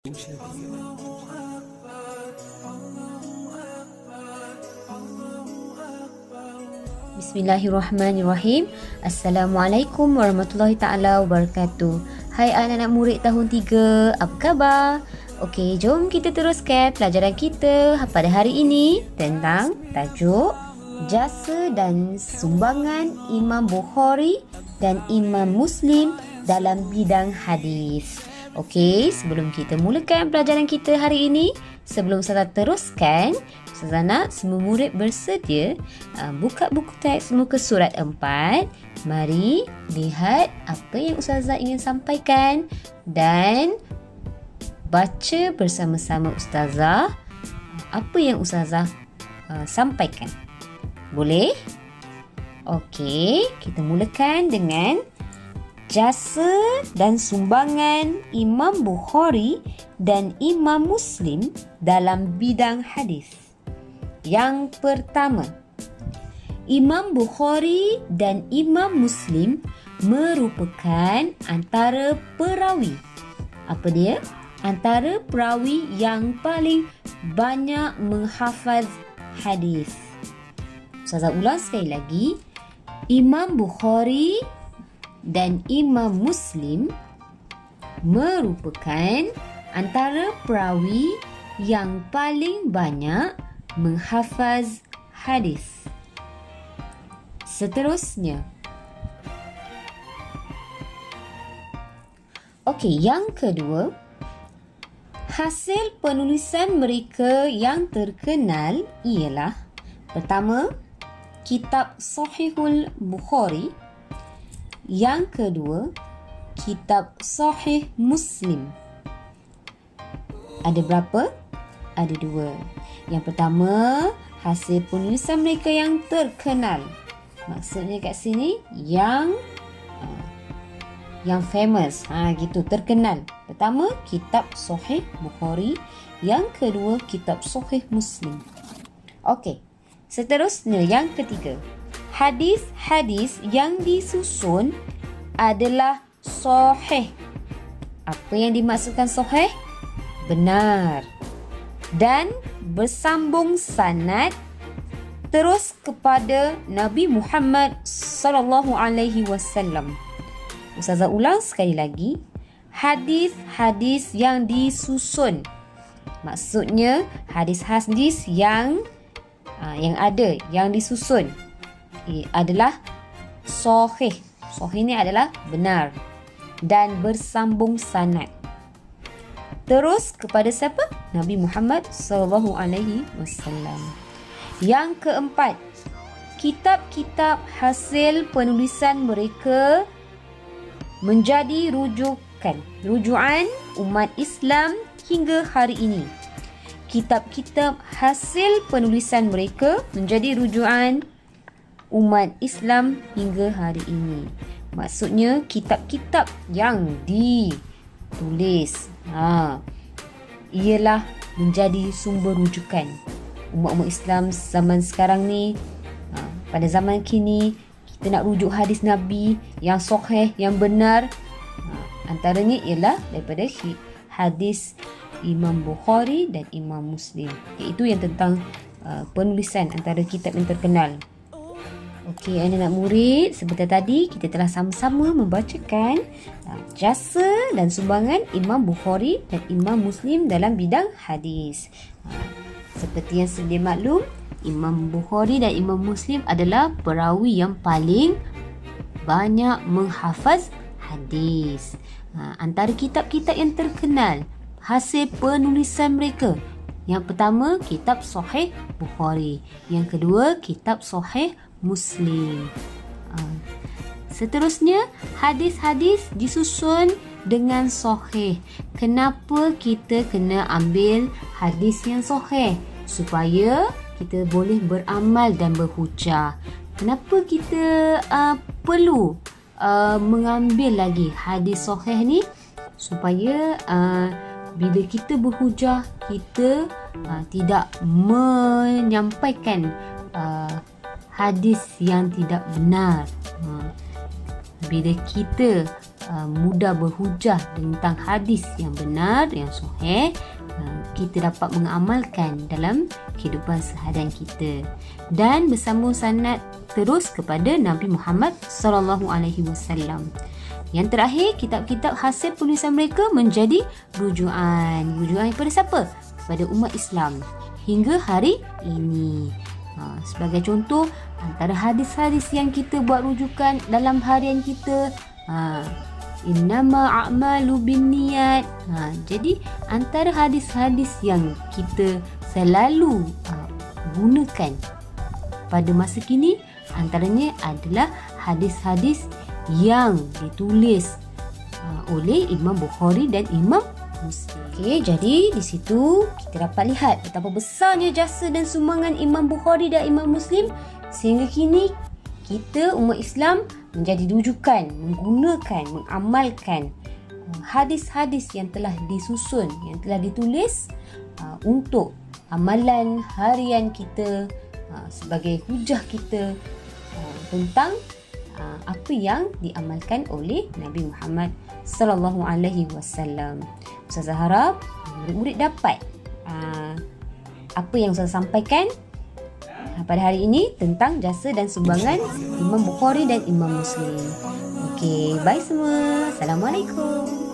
Bismillahirrahmanirrahim. Assalamualaikum warahmatullahi ta'ala wabarakatuh. Hai anak-anak murid tahun 3, apa khabar? Okey, jom kita teruskan pelajaran kita pada hari ini tentang tajuk jasa dan sumbangan Imam Bukhari dan Imam Muslim dalam bidang hadis. Okey, sebelum kita mulakan pelajaran kita hari ini, sebelum saya teruskan, Ustazah nak semua murid bersedia buka buku teks muka surat 4. Mari lihat apa yang Ustazah ingin sampaikan dan baca bersama-sama Ustazah apa yang Ustazah sampaikan. Boleh? Okey, kita mulakan dengan jasa dan sumbangan Imam Bukhari dan Imam Muslim dalam bidang hadis. Yang pertama, Imam Bukhari dan Imam Muslim merupakan antara perawi. Apa dia? Antara perawi yang paling banyak menghafaz hadis. Ustazah ulang sekali lagi. Imam Bukhari dan Imam Muslim merupakan antara perawi yang paling banyak menghafaz hadis. Seterusnya. Okey, yang kedua, hasil penulisan mereka yang terkenal ialah pertama, kitab Sahihul Bukhari. Yang kedua, kitab Sahih Muslim. Ada berapa? Ada 2. Yang pertama, hasil penulisan mereka yang terkenal. Maksudnya kat sini yang famous, gitu, terkenal. Pertama, kitab Sahih Bukhari. Yang kedua, kitab Sahih Muslim. Okey. Seterusnya, yang ketiga, hadis-hadis yang disusun adalah sahih. Apa yang dimaksudkan sahih? Benar. Dan bersambung sanad terus kepada Nabi Muhammad sallallahu alaihi wasallam. Ustazah ulang sekali lagi. Hadis-hadis yang disusun. Maksudnya hadis-hadis yang ada, yang disusun adalah sahih. Sahih ni adalah benar dan bersambung sanad. Terus kepada siapa? Nabi Muhammad sallallahu alaihi wasallam. Yang keempat, kitab-kitab hasil penulisan mereka menjadi rujukan umat Islam hingga hari ini. Kitab-kitab hasil penulisan mereka menjadi rujukan umat Islam hingga hari ini. Maksudnya kitab-kitab yang ditulis ialah menjadi sumber rujukan umat-umat Islam zaman sekarang ni. Pada zaman kini kita nak rujuk hadis Nabi yang sahih, yang benar, antaranya ialah daripada hadis Imam Bukhari dan Imam Muslim, iaitu yang tentang penulisan antara kitab yang terkenal. Okey, anak-anak murid, sebentar tadi kita telah sama-sama membacakan jasa dan sumbangan Imam Bukhari dan Imam Muslim dalam bidang hadis. Seperti yang sedia maklum, Imam Bukhari dan Imam Muslim adalah perawi yang paling banyak menghafaz hadis. Antara kitab-kitab yang terkenal hasil penulisan mereka, yang pertama, kitab Sahih Bukhari. Yang kedua, kitab Sahih Muslim. Seterusnya, hadis-hadis disusun dengan sahih. Kenapa kita kena ambil hadis yang sahih? Supaya kita boleh beramal dan berhujah. Kenapa kita perlu mengambil lagi hadis sahih ni? Supaya bila kita berhujah, kita tidak menyampaikan hadis yang tidak benar. Bila kita mudah berhujah tentang hadis yang benar, yang sahih, kita dapat mengamalkan dalam kehidupan seharian kita dan bersambung sanad terus kepada Nabi Muhammad sallallahu alaihi wasallam. Yang terakhir, kitab-kitab hasil penulisan mereka menjadi rujukan. Rujukan kepada siapa? Kepada umat Islam hingga hari ini. Sebagai contoh, antara hadis-hadis yang kita buat rujukan dalam harian kita, innama a'malu binniyat. Jadi antara hadis-hadis yang kita selalu gunakan pada masa kini, antaranya adalah hadis-hadis yang ditulis oleh Imam Bukhari dan Imam Muslim. Okey, jadi di situ kita dapat lihat betapa besarnya jasa dan sumbangan Imam Bukhari dan Imam Muslim sehingga kini kita umat Islam menjadi rujukan, menggunakan, mengamalkan hadis-hadis yang telah disusun, yang telah ditulis untuk amalan harian kita, sebagai hujah kita tentang apa yang diamalkan oleh Nabi Muhammad sallallahu alaihi wasallam. Ustazah harap murid-murid dapat apa yang saya sampaikan pada hari ini tentang jasa dan sumbangan Imam Bukhari dan Imam Muslim. Okey, bye semua. Assalamualaikum.